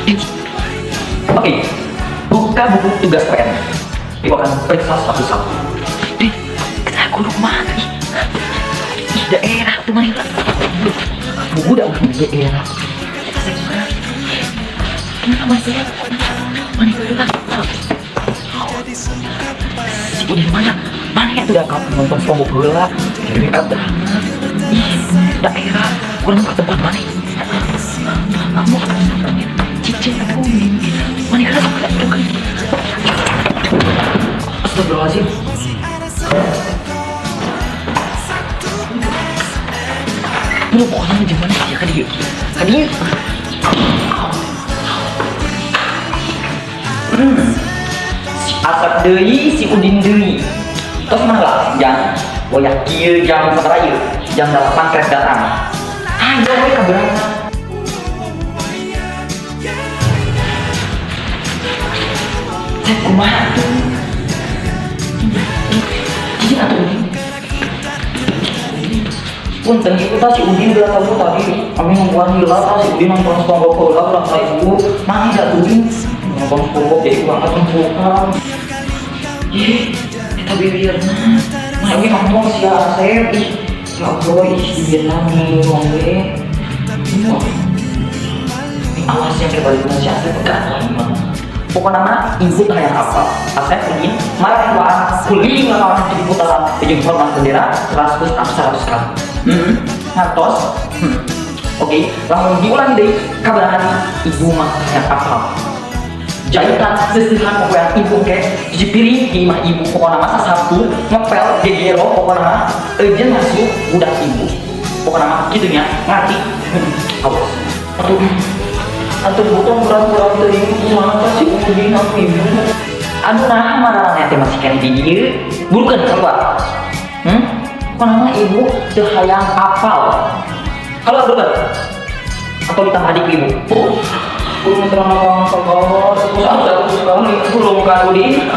Oke, buka buku tugas PN. Ibu akan periksa satu-satu. Kita guru mana nih? Daerah tuh mana? Buku udah di daerah. Kenapa masih? Mana itu lah? Si Udin mana? Mana ya tuh? Udah kamu nonton SpongeBob bola. Jadi ada. Daerah. Kurang ke tempat mana? Kamu cicing aku. Mana kan? Astagfirullahaladzim. Lu pokoknya gimana sih ya Kadir? Kadir. Si Asap deui, si Udin deui. Terus mana lah? Yang wayak kieu jam seberapa ieu? Jam 8 krek datang. Ayo we kaberana. Saya kumaha tuh? Cicing atau Udin? Punten itu si Udin udah tahu tadi. Kami membuat hilang si Udin nonton SpongeBob bola ulang saya itu. Mana ada Udin? Nonton SpongeBob jadi ulang akan bukan. Kita bibirna. Nah ini ngomong si Asep. Ya Allah, bibirna nih ngomongnya. Awas yang terbaliknya si Asep pegang lagi. Pokoknya ibu tanya apa? Asep ingin marah tuaan kuliah nggak kawan di putaran ujung hormat bendera 100 kali. Ngantos. Oke, langsung diulangi deh. Kabaran ibu mah tanya apa? Jahitan sesihan pokoknya ibu kayak cuci piring di imah ibu pokoknya masa Sabtu ngepel gegero pokoknya ejen masuk udah ibu pokoknya mah gitunya ngerti. Awas. Atau bukan kurang-kurang dari gimana sih Udin aku ibu. Aduh nah marahnya teh masih kan di dia bukan keluar. Karena ibu hayang apal. Kalau bener atau ditambah adik ibu. Belum terang bang sabar. Aku sekali belum kan Udin.